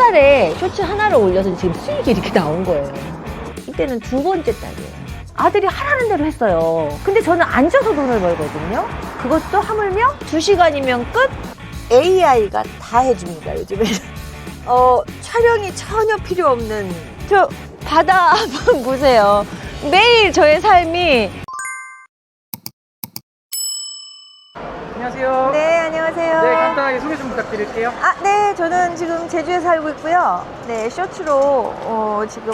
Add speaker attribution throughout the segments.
Speaker 1: 달에 쇼츠 하나를 올려서 지금 수익이 이렇게 나온 거예요. 이때는 두 번째 달이에요. 아들이 하라는 대로 했어요. 근데 저는 앉아서 돈을 벌거든요. 그것도 하물며 2시간이면 끝. AI가 다 해줍니다, 요즘에. 촬영이 전혀 필요 없는. 저 바다 한번 보세요. 매일 저의 삶이.
Speaker 2: 안녕하세요.
Speaker 1: 네, 안녕하세요.
Speaker 2: 네, 간단하게 소개 좀 부탁드릴게요.
Speaker 1: 네, 저는 지금 제주에 살고 있고요. 네, 쇼츠로 지금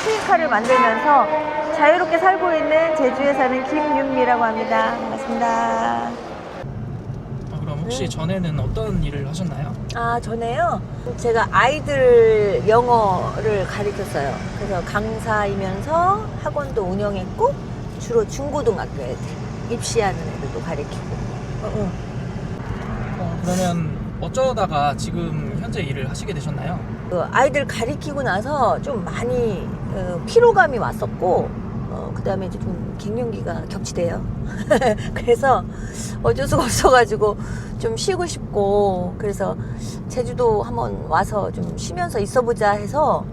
Speaker 1: 수익화를 만들면서 자유롭게 살고 있는 제주에 사는 김윤미라고 합니다. 반갑습니다.
Speaker 2: 그럼 혹시 전에는 어떤 일을 하셨나요?
Speaker 1: 전에요. 제가 아이들 영어를 가르쳤어요. 그래서 강사이면서 학원도 운영했고, 주로 중고등학교 애들, 입시하는 애들도 가르치고.
Speaker 2: 그러면 어쩌다가 지금 현재 일을 하시게 되셨나요?
Speaker 1: 아이들 가르치고 나서 좀 많이 피로감이 왔었고, 그 다음에 이제 좀 갱년기가 겹치대요. 그래서 어쩔 수가 없어가지고 좀 쉬고 싶고, 그래서 제주도 한번 와서 좀 쉬면서 있어보자 해서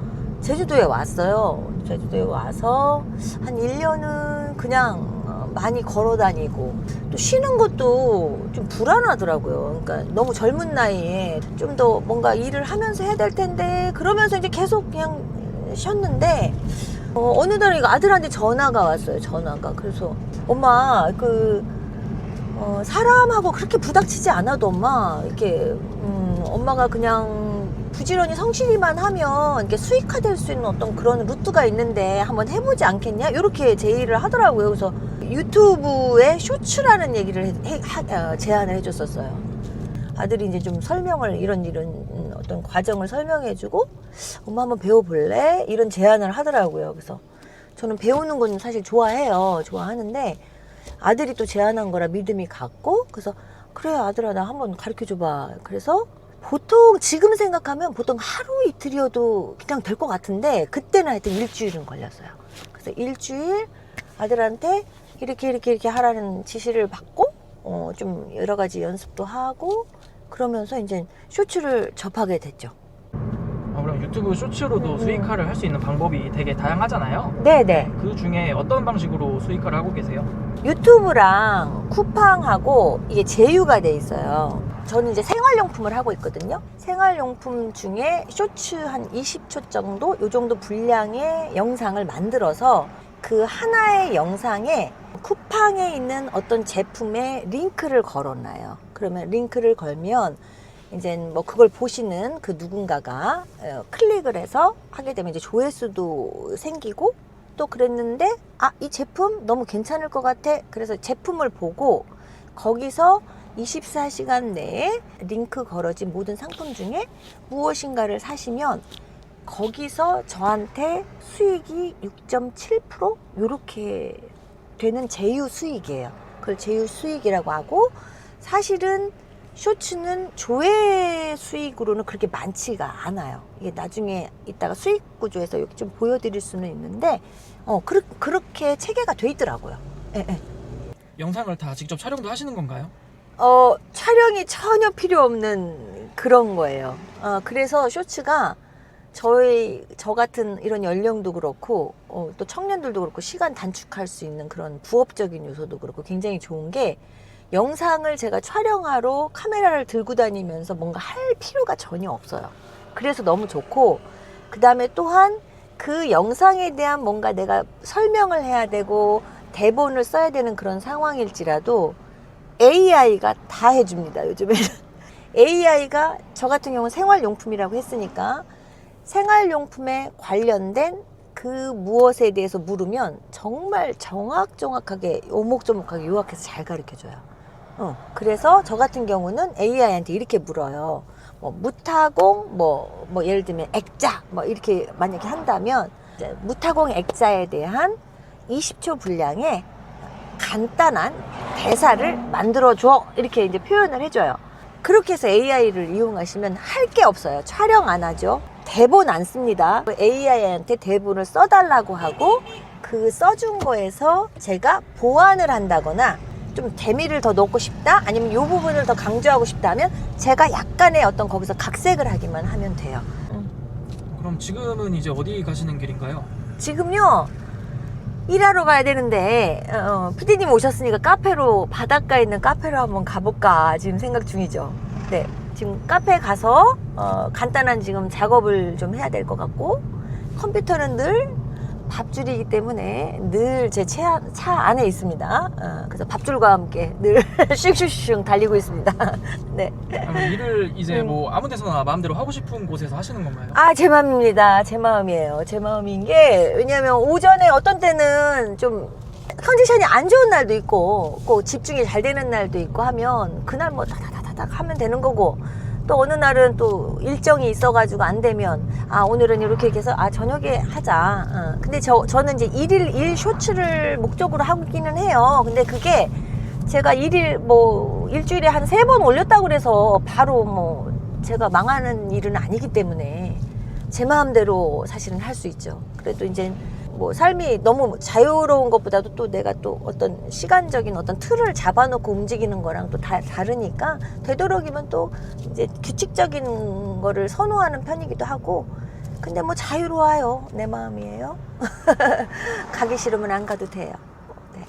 Speaker 1: 제주도에 왔어요. 제주도에 와서 한 1년은 그냥 많이 걸어 다니고, 또 쉬는 것도 좀 불안하더라고요. 그러니까 너무 젊은 나이에 좀 더 뭔가 일을 하면서 해야 될 텐데, 그러면서 이제 계속 그냥 쉬었는데, 어느 날 이거 아들한테 전화가 왔어요. 전화가. 그래서 엄마 사람하고 그렇게 부닥치지 않아도 엄마 이렇게 엄마가 그냥 부지런히 성실히만 하면 이렇게 수익화될 수 있는 어떤 그런 루트가 있는데 한번 해보지 않겠냐? 이렇게 제의를 하더라고요. 그래서 유튜브에 쇼츠라는 얘기를 제안을 해줬었어요. 아들이 이제 좀 설명을 이런 어떤 과정을 설명해주고, 엄마 한번 배워볼래? 이런 제안을 하더라고요. 그래서 저는 배우는 건 사실 좋아하는데 아들이 또 제안한 거라 믿음이 갔고, 그래서 그래 아들아 나 한번 가르쳐줘봐. 그래서 보통 지금 생각하면 보통 하루 이틀이어도 그냥 될 것 같은데, 그때는 하여튼 일주일은 걸렸어요. 그래서 일주일 아들한테 이렇게 하라는 지시를 받고, 좀 여러 가지 연습도 하고, 그러면서 이제 쇼츠를 접하게 됐죠.
Speaker 2: 그럼 유튜브 쇼츠로도 수익화를 할 수 있는 방법이 되게 다양하잖아요.
Speaker 1: 네네.
Speaker 2: 그 중에 어떤 방식으로 수익화를 하고 계세요?
Speaker 1: 유튜브랑 쿠팡하고 이게 제휴가 돼 있어요. 저는 이제 생활용품을 하고 있거든요. 생활용품 중에 쇼츠 한 20초 정도, 요 정도 분량의 영상을 만들어서 그 하나의 영상에 쿠팡에 있는 어떤 제품의 링크를 걸어놔요. 그러면 링크를 걸면 이제 뭐 그걸 보시는 그 누군가가 클릭을 해서 하게 되면 이제 조회수도 생기고, 또 그랬는데 이 제품 너무 괜찮을 것 같아. 그래서 제품을 보고 거기서 24시간 내에 링크 걸어진 모든 상품 중에 무엇인가를 사시면 거기서 저한테 수익이 6.7% 이렇게 되는 제휴 수익이에요. 그걸 제휴 수익이라고 하고, 사실은 쇼츠는 조회 수익으로는 그렇게 많지가 않아요. 이게 나중에 이따가 수익 구조에서 여기 좀 보여드릴 수는 있는데, 그렇게 체계가 돼 있더라고요. 네.
Speaker 2: 영상을 다 직접 촬영도 하시는 건가요?
Speaker 1: 촬영이 전혀 필요 없는 그런 거예요. 그래서 쇼츠가 저 같은 이런 연령도 그렇고, 또 청년들도 그렇고, 시간 단축할 수 있는 그런 부업적인 요소도 그렇고 굉장히 좋은 게, 영상을 제가 촬영하러 카메라를 들고 다니면서 뭔가 할 필요가 전혀 없어요. 그래서 너무 좋고, 그 다음에 또한 그 영상에 대한 뭔가 내가 설명을 해야 되고 대본을 써야 되는 그런 상황일지라도 AI가 다 해줍니다, 요즘에는. AI가 저 같은 경우는 생활용품이라고 했으니까 생활용품에 관련된 그 무엇에 대해서 물으면 정말 정확하게 오목조목하게 요약해서 잘 가르쳐줘요. 그래서 저 같은 경우는 AI한테 이렇게 물어요. 무타공, 예를 들면 액자, 이렇게 만약에 한다면, 이제 무타공 액자에 대한 20초 분량의 간단한 대사를 만들어줘. 이렇게 이제 표현을 해줘요. 그렇게 해서 AI를 이용하시면 할 게 없어요. 촬영 안 하죠. 대본 안 씁니다. AI한테 대본을 써달라고 하고, 그 써준 거에서 제가 보완을 한다거나 좀 재미를 더 넣고 싶다 아니면 이 부분을 더 강조하고 싶다 하면 제가 약간의 어떤 거기서 각색을 하기만 하면 돼요.
Speaker 2: 그럼 지금은 이제 어디 가시는 길인가요?
Speaker 1: 지금요 일하러 가야 되는데 PD님 오셨으니까 카페로 바닷가에 있는 카페로 한번 가볼까 지금 생각 중이죠. 네, 지금 카페에 가서 간단한 지금 작업을 좀 해야 될 것 같고 컴퓨터는 늘 밥줄이기 때문에 늘 제 차 안에 있습니다. 그래서 밥줄과 함께 늘 슉슉슉 달리고 있습니다. 네.
Speaker 2: 그럼 일을 이제 뭐 아무 데서나 마음대로 하고 싶은 곳에서 하시는 건가요?
Speaker 1: 아, 제 마음입니다. 제 마음이에요. 제 마음인 게 왜냐하면 오전에 어떤 때는 좀 컨디션이 안 좋은 날도 있고 꼭 집중이 잘 되는 날도 있고 하면 그날 뭐 다다다닥 하면 되는 거고 또 어느 날은 또 일정이 있어가지고 안 되면 아 오늘은 이렇게 해서 아 저녁에 하자. 근데 저는 이제 일 쇼츠를 목적으로 하기는 해요. 근데 그게 제가 일주일에 한 3번 올렸다고 그래서 바로 뭐 제가 망하는 일은 아니기 때문에 제 마음대로 사실은 할 수 있죠. 그래도 이제 뭐 삶이 너무 자유로운 것보다도 또 내가 또 어떤 시간적인 어떤 틀을 잡아놓고 움직이는 거랑 또 다르니까 되도록이면 또 이제 규칙적인 거를 선호하는 편이기도 하고 근데 뭐 자유로워요. 내 마음이에요. 가기 싫으면 안 가도 돼요. 네.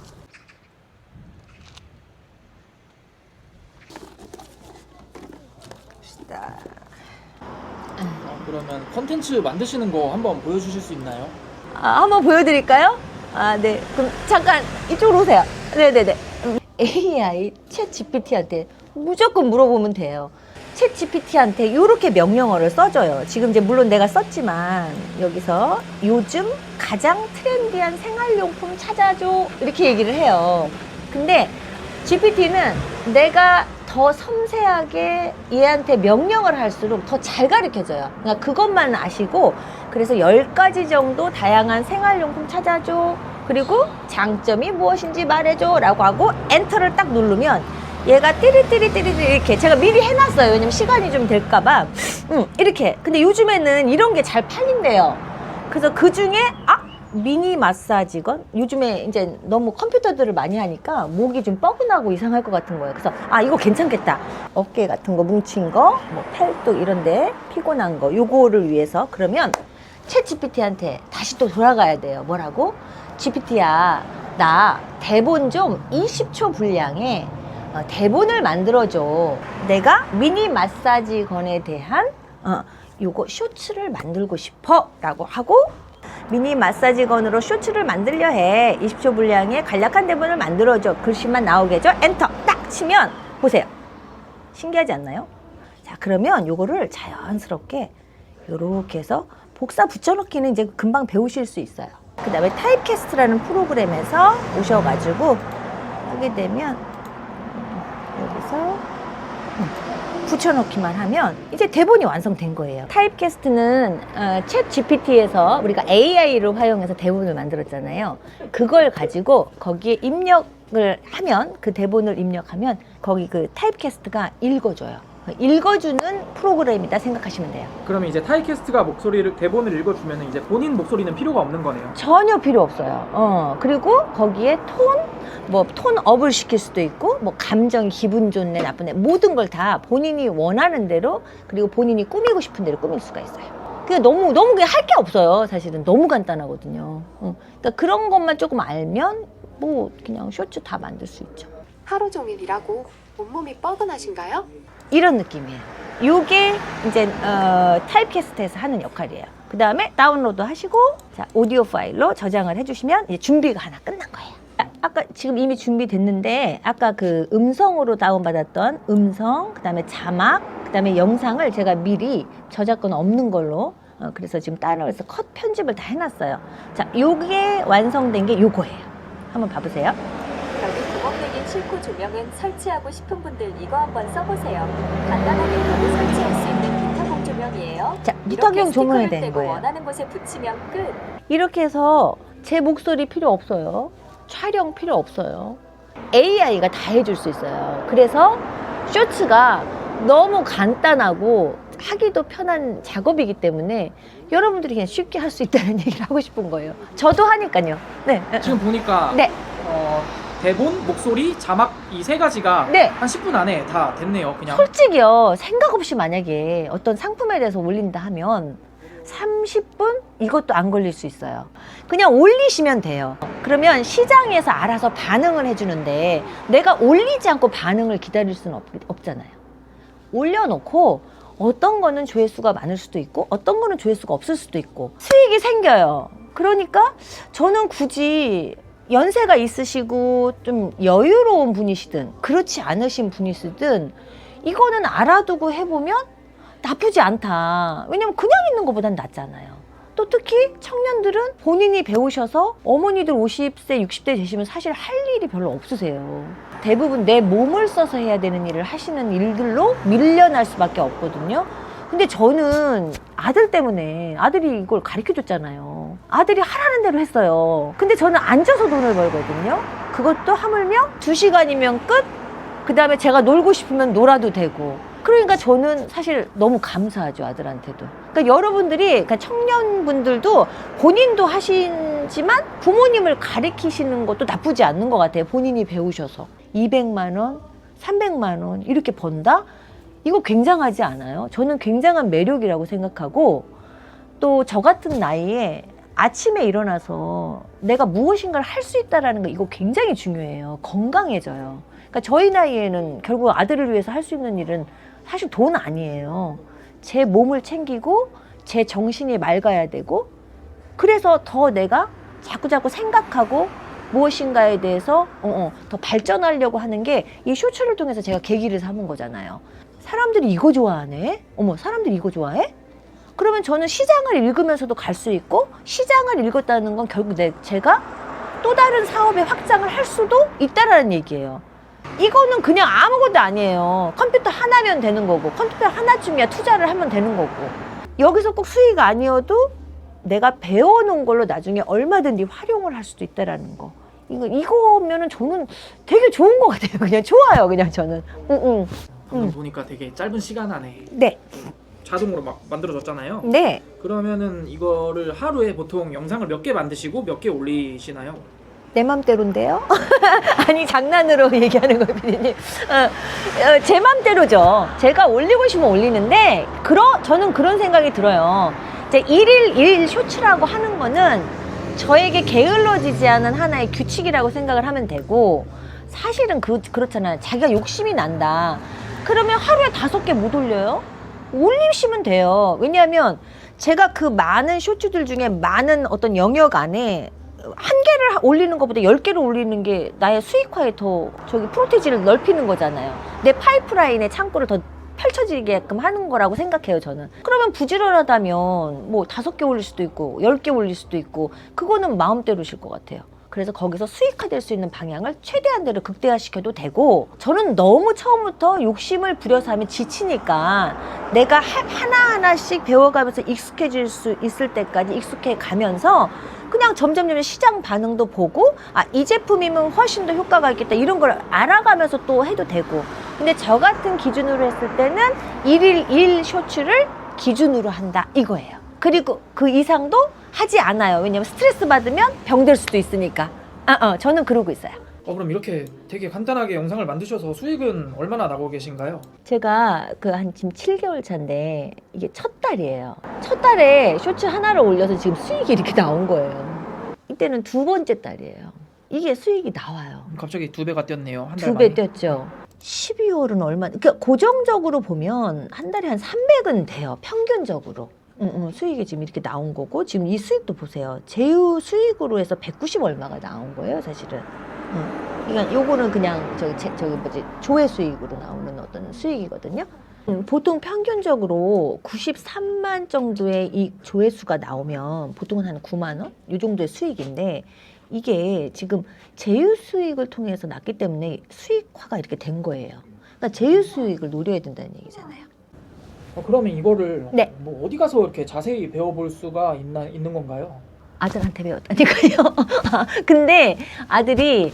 Speaker 1: 봅시다.
Speaker 2: 그러면 컨텐츠 만드시는 거 한번 보여주실 수 있나요?
Speaker 1: 한번 보여드릴까요? 네. 그럼 잠깐 이쪽으로 오세요. 네네네. AI, 챗 GPT한테 무조건 물어보면 돼요. 챗 GPT한테 이렇게 명령어를 써줘요. 지금 이제 물론 내가 썼지만 여기서 요즘 가장 트렌디한 생활용품 찾아줘 이렇게 얘기를 해요. 근데 GPT는 내가 더 섬세하게 얘한테 명령을 할수록 더 잘 가르쳐줘요. 그러니까 그것만 아시고 그래서 10가지 정도 다양한 생활용품 찾아줘. 그리고 장점이 무엇인지 말해줘 라고 하고 엔터를 딱 누르면 얘가 띠리띠리띠리 이렇게 제가 미리 해놨어요. 왜냐면 시간이 좀 될까봐 이렇게. 근데 요즘에는 이런 게 잘 팔린대요. 그래서 그 중에 미니 마사지건 요즘에 이제 너무 컴퓨터들을 많이 하니까 목이 좀 뻐근하고 이상할 것 같은 거예요. 그래서 이거 괜찮겠다. 어깨 같은 거 뭉친 거, 뭐 팔뚝 이런데 피곤한 거 요거를 위해서 그러면 챗 GPT한테 다시 또 돌아가야 돼요. 뭐라고? GPT야, 나 대본 좀 20초 분량의 대본을 만들어줘. 내가 미니 마사지건에 대한 요거 쇼츠를 만들고 싶어 라고 하고 미니 마사지건으로 쇼츠를 만들려 해. 20초 분량의 간략한 대본을 만들어줘. 글씨만 나오게죠. 엔터 딱 치면 보세요. 신기하지 않나요? 자, 그러면 요거를 자연스럽게 요렇게 해서 복사 붙여넣기는 이제 금방 배우실 수 있어요. 그 다음에 타입캐스트라는 프로그램에서 오셔가지고 하게 되면 여기서 붙여넣기만 하면 이제 대본이 완성된 거예요. 타입캐스트는 챗 GPT에서 우리가 AI를 활용해서 대본을 만들었잖아요. 그걸 가지고 거기에 입력을 하면 그 대본을 입력하면 거기 그 타입캐스트가 읽어줘요. 읽어주는 프로그램이다 생각하시면 돼요.
Speaker 2: 그러면 이제 타이캐스트가 대본을 읽어주면 이제 본인 목소리는 필요가 없는 거네요.
Speaker 1: 전혀 필요 없어요. 그리고 거기에 톤업을 시킬 수도 있고, 감정, 기분 좋네, 나쁘네, 모든 걸 다 본인이 원하는 대로, 그리고 본인이 꾸미고 싶은 대로 꾸밀 수가 있어요. 그게 너무 그냥 할 게 없어요. 사실은 너무 간단하거든요. 그러니까 그런 것만 조금 알면, 그냥 쇼츠 다 만들 수 있죠.
Speaker 3: 하루 종일 일하고 온몸이 뻐근하신가요?
Speaker 1: 이런 느낌이에요. 이게 이제 타입캐스트에서 하는 역할이에요. 그 다음에 다운로드 하시고 자 오디오 파일로 저장을 해주시면 이제 준비가 하나 끝난 거예요. 아까 지금 이미 준비됐는데 아까 그 음성으로 다운받았던 음성, 그 다음에 자막, 그 다음에 영상을 제가 미리 저작권 없는 걸로 그래서 지금 따라해서 컷 편집을 다 해놨어요. 자, 요게 완성된 게 요거예요. 한번 봐보세요.
Speaker 3: 여기 구멍내긴 실코 조명은 설치하고 싶은 분들 이거 한번 써보세요. 간단하게 바로 설치할 수 있는 기타봉 조명이에요.
Speaker 1: 자, 무탁용 조명이
Speaker 3: 이렇게
Speaker 1: 되는
Speaker 3: 스티커를 떼고
Speaker 1: 거예요.
Speaker 3: 원하는 곳에 붙이면 끝.
Speaker 1: 이렇게 해서 제 목소리 필요 없어요. 촬영 필요 없어요. AI가 다 해줄 수 있어요. 그래서 쇼츠가 너무 간단하고 하기도 편한 작업이기 때문에 여러분들이 그냥 쉽게 할 수 있다는 얘기를 하고 싶은 거예요. 저도 하니까요. 네.
Speaker 2: 지금 보니까
Speaker 1: 네.
Speaker 2: 대본, 목소리, 자막 이 세 가지가
Speaker 1: 네.
Speaker 2: 한 10분 안에 다 됐네요. 그냥.
Speaker 1: 솔직히요, 생각 없이 만약에 어떤 상품에 대해서 올린다 하면 30분? 이것도 안 걸릴 수 있어요. 그냥 올리시면 돼요. 그러면 시장에서 알아서 반응을 해주는데 내가 올리지 않고 반응을 기다릴 수는 없잖아요. 올려놓고 어떤 거는 조회수가 많을 수도 있고 어떤 거는 조회수가 없을 수도 있고 수익이 생겨요. 그러니까 저는 굳이 연세가 있으시고 좀 여유로운 분이시든 그렇지 않으신 분이시든 이거는 알아두고 해보면 나쁘지 않다. 왜냐면 그냥 있는 것보단 낫잖아요. 또 특히 청년들은 본인이 배우셔서 어머니들 50세, 60대 되시면 사실 할 일이 별로 없으세요. 대부분 내 몸을 써서 해야 되는 일을 하시는 일들로 밀려날 수밖에 없거든요. 근데 저는 아들 때문에 아들이 이걸 가르쳐줬잖아요. 아들이 하라는 대로 했어요. 근데 저는 앉아서 돈을 벌거든요. 그것도 하물며 2시간이면 끝? 그 다음에 제가 놀고 싶으면 놀아도 되고. 그러니까 저는 사실 너무 감사하죠, 아들한테도. 그러니까 여러분들이, 그러니까 청년분들도 본인도 하시지만 부모님을 가르치시는 것도 나쁘지 않는 것 같아요. 본인이 배우셔서. 200만 원, 300만 원 이렇게 번다? 이거 굉장하지 않아요? 저는 굉장한 매력이라고 생각하고 또 저 같은 나이에 아침에 일어나서 내가 무엇인가를 할 수 있다는 거 이거 굉장히 중요해요. 건강해져요. 그러니까 저희 나이에는 결국 아들을 위해서 할 수 있는 일은 사실 돈 아니에요. 제 몸을 챙기고 제 정신이 맑아야 되고 그래서 더 내가 자꾸자꾸 생각하고 무엇인가에 대해서 더 발전하려고 하는 게 이 쇼츠를 통해서 제가 계기를 삼은 거잖아요. 사람들이 이거 좋아하네? 어머, 사람들이 이거 좋아해? 그러면 저는 시장을 읽으면서도 갈 수 있고 시장을 읽었다는 건 결국 제가 또 다른 사업의 확장을 할 수도 있다라는 얘기예요. 이거는 그냥 아무것도 아니에요. 컴퓨터 하나면 되는 거고 컴퓨터 하나쯤이야 투자를 하면 되는 거고 여기서 꼭 수익 아니어도 내가 배워놓은 걸로 나중에 얼마든지 활용을 할 수도 있다라는 거. 이거면은 저는 되게 좋은 것 같아요. 그냥 좋아요. 그냥 저는.
Speaker 2: 방금 보니까 되게 짧은 시간 안에
Speaker 1: 네.
Speaker 2: 자동으로 막 만들어졌잖아요.
Speaker 1: 네.
Speaker 2: 그러면은 이거를 하루에 보통 영상을 몇 개 만드시고 몇 개 올리시나요?
Speaker 1: 내 맘대로인데요? 아니 장난으로 얘기하는 거예요, 피디님. 제 맘대로죠. 제가 올리고 싶으면 올리는데 저는 그런 생각이 들어요. 이제 1일 1 쇼츠라고 하는 거는 저에게 게을러지지 않은 하나의 규칙이라고 생각을 하면 되고 사실은 그렇잖아요. 자기가 욕심이 난다. 그러면 하루에 5개 못 올려요? 올리시면 돼요. 왜냐하면 제가 그 많은 쇼츠들 중에 많은 어떤 영역 안에 한 개를 올리는 것보다 10개를 올리는 게 나의 수익화에 더 프로테이지를 넓히는 거잖아요. 내 파이프라인의 창고를 더 펼쳐지게끔 하는 거라고 생각해요, 저는. 그러면 부지런하다면 뭐 5개 올릴 수도 있고 10개 올릴 수도 있고 그거는 마음대로실 것 같아요. 그래서 거기서 수익화될 수 있는 방향을 최대한대로 극대화시켜도 되고 저는 너무 처음부터 욕심을 부려서 하면 지치니까 내가 하나하나씩 배워가면서 익숙해질 수 있을 때까지 익숙해 가면서 그냥 점점 시장 반응도 보고 이 제품이면 훨씬 더 효과가 있겠다 이런 걸 알아가면서 또 해도 되고 근데 저 같은 기준으로 했을 때는 1일 1 쇼츠를 기준으로 한다 이거예요. 그리고 그 이상도 하지 않아요. 왜냐면 스트레스 받으면 병될 수도 있으니까. 저는 그러고 있어요.
Speaker 2: 그럼 이렇게 되게 간단하게 영상을 만드셔서 수익은 얼마나 나고 계신가요?
Speaker 1: 제가 지금 7개월 차인데 이게 첫 달이에요. 첫 달에 쇼츠 하나를 올려서 지금 수익이 이렇게 나온 거예요. 이때는 2번째 달이에요. 이게 수익이 나와요.
Speaker 2: 갑자기 2배가 뛰었네요. 한 달
Speaker 1: 2배
Speaker 2: 만에.
Speaker 1: 뛰었죠. 12월은 얼마? 그러니까 고정적으로 보면 한 달에 한 300은 돼요. 평균적으로. 수익이 지금 이렇게 나온 거고 지금 이 수익도 보세요. 제휴 수익으로 해서 190 얼마가 나온 거예요, 사실은. 그러니까 요거는 그냥 조회 수익으로 나오는 어떤 수익이거든요. 보통 평균적으로 93만 정도의 이 조회수가 나오면 보통은 한 9만 원? 이 정도의 수익인데 이게 지금 제휴 수익을 통해서 났기 때문에 수익화가 이렇게 된 거예요. 그러니까 제휴 수익을 노려야 된다는 얘기잖아요.
Speaker 2: 그러면 이거를
Speaker 1: 네.
Speaker 2: 뭐 어디 가서 이렇게 자세히 배워볼 수가 있는 건가요?
Speaker 1: 아들한테 배웠다니까요. 근데 아들이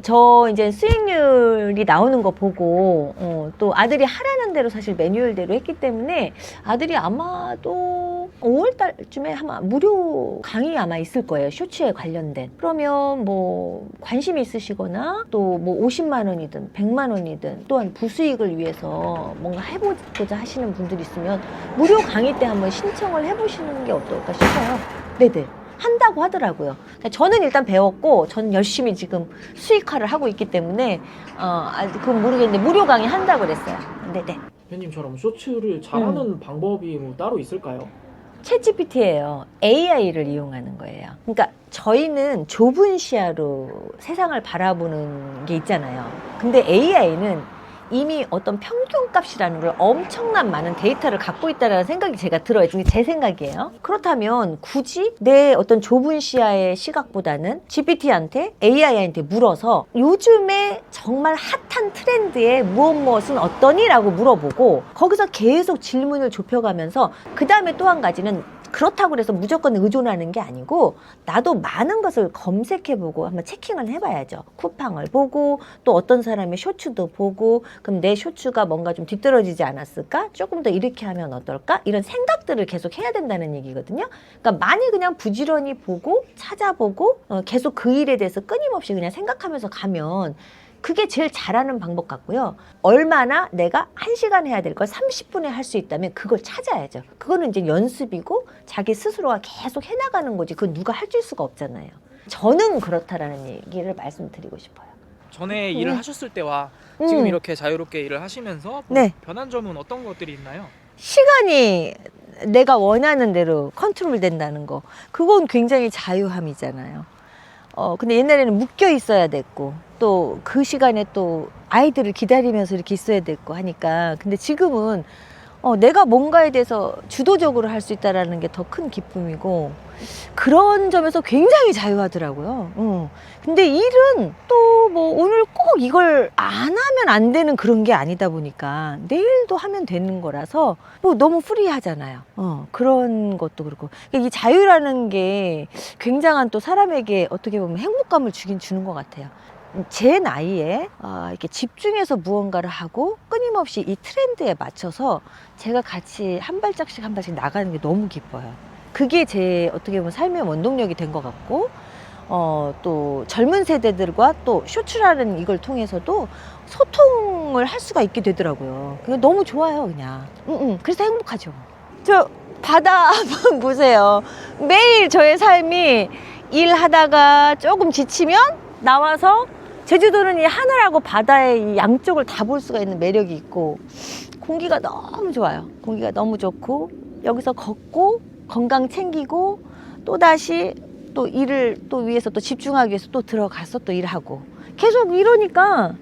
Speaker 1: 저 이제 수익률이 나오는 거 보고 또 아들이 하라는 대로 사실 매뉴얼대로 했기 때문에 아들이 아마도 5월 달쯤에 아마 무료 강의 아마 있을 거예요. 쇼츠에 관련된. 그러면 뭐 관심이 있으시거나 또 뭐 50만 원이든 100만 원이든 또한 부수익을 위해서 뭔가 해보고자 하시는 분들이 있으면 무료 강의 때 한번 신청을 해보시는 게 어떨까 싶어요. 네네. 한다고 하더라고요. 저는 일단 배웠고 저는 열심히 지금 수익화를 하고 있기 때문에 아직 그건 모르겠는데 무료 강의 한다고 그랬어요. 네네.
Speaker 2: 대표님처럼 쇼츠를 잘하는 방법이 뭐 따로 있을까요?
Speaker 1: 챗GPT예요. AI를 이용하는 거예요. 그러니까 저희는 좁은 시야로 세상을 바라보는 게 있잖아요. 근데 AI는 이미 어떤 평균값이라는 걸 엄청난 많은 데이터를 갖고 있다는 생각이 제가 들어요. 이게 제 생각이에요. 그렇다면 굳이 내 어떤 좁은 시야의 시각보다는 GPT한테 AI한테 물어서 요즘에 정말 핫한 트렌드에 무엇은 어떠니? 라고 물어보고 거기서 계속 질문을 좁혀가면서 그 다음에 또 한 가지는 그렇다고 해서 무조건 의존하는 게 아니고 나도 많은 것을 검색해보고 한번 체킹을 해봐야죠. 쿠팡을 보고 또 어떤 사람의 쇼츠도 보고 그럼 내 쇼츠가 뭔가 좀 뒤떨어지지 않았을까? 조금 더 이렇게 하면 어떨까? 이런 생각들을 계속 해야 된다는 얘기거든요. 그러니까 많이 그냥 부지런히 보고 찾아보고 계속 그 일에 대해서 끊임없이 그냥 생각하면서 가면 그게 제일 잘하는 방법 같고요. 얼마나 내가 1시간 해야 될 걸 30분에 할 수 있다면 그걸 찾아야죠. 그거는 이제 연습이고 자기 스스로가 계속 해나가는 거지. 그건 누가 해줄 수가 없잖아요. 저는 그렇다라는 얘기를 말씀드리고 싶어요.
Speaker 2: 전에 일을 하셨을 때와 지금 이렇게 자유롭게 일을 하시면서
Speaker 1: 네.
Speaker 2: 변한 점은 어떤 것들이 있나요?
Speaker 1: 시간이 내가 원하는 대로 컨트롤 된다는 거. 그건 굉장히 자유함이잖아요. 근데 옛날에는 묶여 있어야 됐고 또 그 시간에 또 아이들을 기다리면서 이렇게 있어야 됐고 하니까 근데 지금은 내가 뭔가에 대해서 주도적으로 할 수 있다는 게 더 큰 기쁨이고 그런 점에서 굉장히 자유하더라고요. 근데 일은 또 뭐 오늘 꼭 이걸 안 하면 안 되는 그런 게 아니다 보니까 내일도 하면 되는 거라서 뭐 너무 프리하잖아요. 그런 것도 그렇고 이 자유라는 게 굉장한 또 사람에게 어떻게 보면 행복감을 주는 것 같아요. 제 나이에 이렇게 집중해서 무언가를 하고 끊임없이 이 트렌드에 맞춰서 제가 같이 한 발짝씩 한 발씩 나가는 게 너무 기뻐요. 그게 제 어떻게 보면 삶의 원동력이 된 것 같고 또 젊은 세대들과 또 쇼츠라는 이걸 통해서도 소통을 할 수가 있게 되더라고요. 그게 너무 좋아요, 그냥. 그래서 행복하죠. 저 바다 한번 보세요. 매일 저의 삶이 일하다가 조금 지치면 나와서 제주도는 이 하늘하고 바다의 이 양쪽을 다 볼 수가 있는 매력이 있고 공기가 너무 좋아요. 공기가 너무 좋고 여기서 걷고 건강 챙기고 또다시 또 일을 또 위해서 또 집중하기 위해서 또 들어가서 또 일하고 계속 이러니까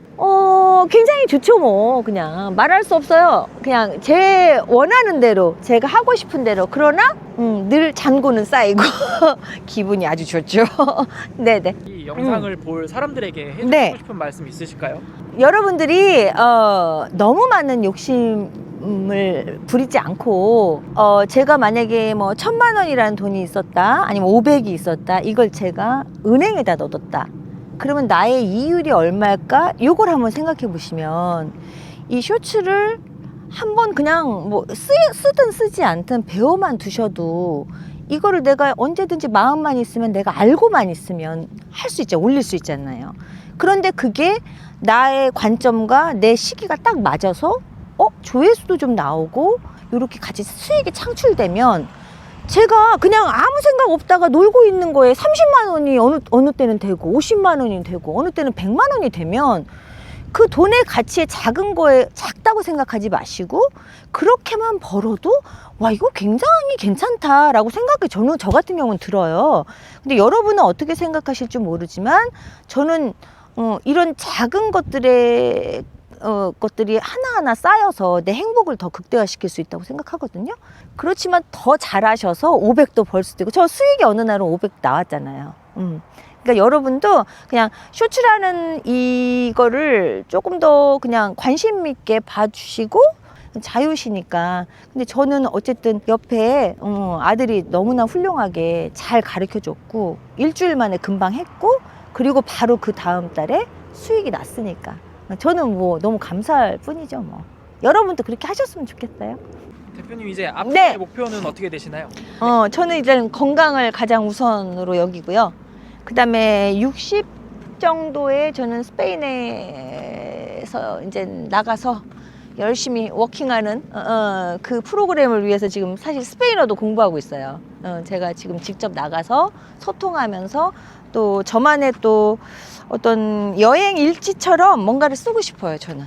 Speaker 1: 굉장히 좋죠. 뭐 그냥 말할 수 없어요. 그냥 제 원하는 대로 제가 하고 싶은 대로 그러나 늘 잔고는 쌓이고 기분이 아주 좋죠. 네네.
Speaker 2: 이 영상을 볼 사람들에게 해주고
Speaker 1: 네.
Speaker 2: 싶은 말씀 있으실까요?
Speaker 1: 여러분들이 너무 많은 욕심을 부리지 않고 제가 만약에 뭐 1,000만 원이라는 돈이 있었다 아니면 500이 있었다 이걸 제가 은행에다 넣었다 그러면 나의 이율이 얼마일까? 이걸 한번 생각해 보시면 이 쇼츠를 한번 그냥 뭐 쓰든 쓰지 않든 배워만 두셔도 이거를 내가 언제든지 마음만 있으면 내가 알고만 있으면 할 수 있죠. 올릴 수 있잖아요. 그런데 그게 나의 관점과 내 시기가 딱 맞아서 조회수도 좀 나오고 이렇게 같이 수익이 창출되면 제가 그냥 아무 생각 없다가 놀고 있는 거에 30만 원이 어느 때는 되고 50만 원이 되고 어느 때는 100만 원이 되면 그 돈의 가치에 작은 거에 작다고 생각하지 마시고 그렇게만 벌어도 와 이거 굉장히 괜찮다라고 생각이 저 같은 경우는 들어요. 근데 여러분은 어떻게 생각하실지 모르지만 저는 이런 작은 것들이 하나하나 쌓여서 내 행복을 더 극대화시킬 수 있다고 생각하거든요. 그렇지만 더 잘하셔서 500도 벌 수도 있고 저 수익이 어느 날은 500 나왔잖아요. 그러니까 여러분도 그냥 쇼츠라는 이거를 조금 더 그냥 관심 있게 봐주시고 자유시니까. 근데 저는 어쨌든 옆에 아들이 너무나 훌륭하게 잘 가르쳐줬고 일주일 만에 금방 했고 그리고 바로 그 다음 달에 수익이 났으니까 저는 뭐 너무 감사할 뿐이죠. 뭐 여러분도 그렇게 하셨으면 좋겠어요.
Speaker 2: 대표님 이제 앞으로의
Speaker 1: 네.
Speaker 2: 목표는 어떻게 되시나요?
Speaker 1: 저는 일단 건강을 가장 우선으로 여기고요. 그 다음에 60 정도에 저는 스페인에서 이제 나가서 열심히 워킹하는 그 프로그램을 위해서 지금 사실 스페인어도 공부하고 있어요. 제가 지금 직접 나가서 소통하면서 또 저만의 또 어떤 여행 일지처럼 뭔가를 쓰고 싶어요, 저는.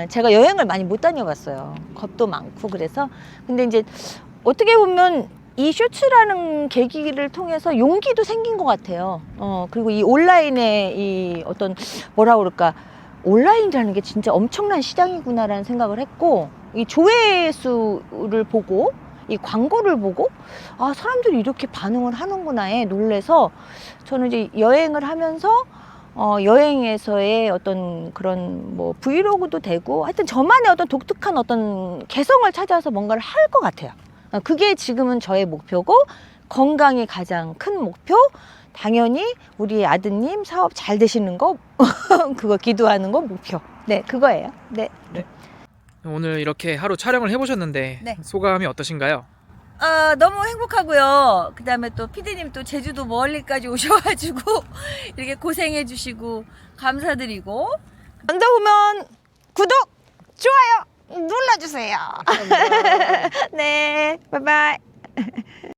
Speaker 1: 제가 여행을 많이 못 다녀봤어요. 겁도 많고 그래서. 근데 이제 어떻게 보면 이 쇼츠라는 계기를 통해서 용기도 생긴 것 같아요. 그리고 이 온라인의 이 어떤 뭐라 그럴까, 온라인이라는 게 진짜 엄청난 시장이구나라는 생각을 했고, 이 조회수를 보고 이 광고를 보고 아, 사람들이 이렇게 반응을 하는구나에 놀래서 저는 이제 여행을 하면서 여행에서의 어떤 그런 뭐 브이로그도 되고 하여튼 저만의 어떤 독특한 어떤 개성을 찾아서 뭔가를 할 것 같아요. 그게 지금은 저의 목표고, 건강이 가장 큰 목표, 당연히 우리 아드님 사업 잘 되시는 거 그거 기도하는 거 목표. 네, 그거예요. 네.
Speaker 2: 오늘 이렇게 하루 촬영을 해보셨는데
Speaker 1: 네.
Speaker 2: 소감이 어떠신가요?
Speaker 1: 너무 행복하고요. 그 다음에 또 피디님 또 제주도 멀리까지 오셔가지고 이렇게 고생해주시고 감사드리고, 영상 보면 구독, 좋아요 눌러주세요.
Speaker 2: 감사합니다.
Speaker 1: 네, 바이바이.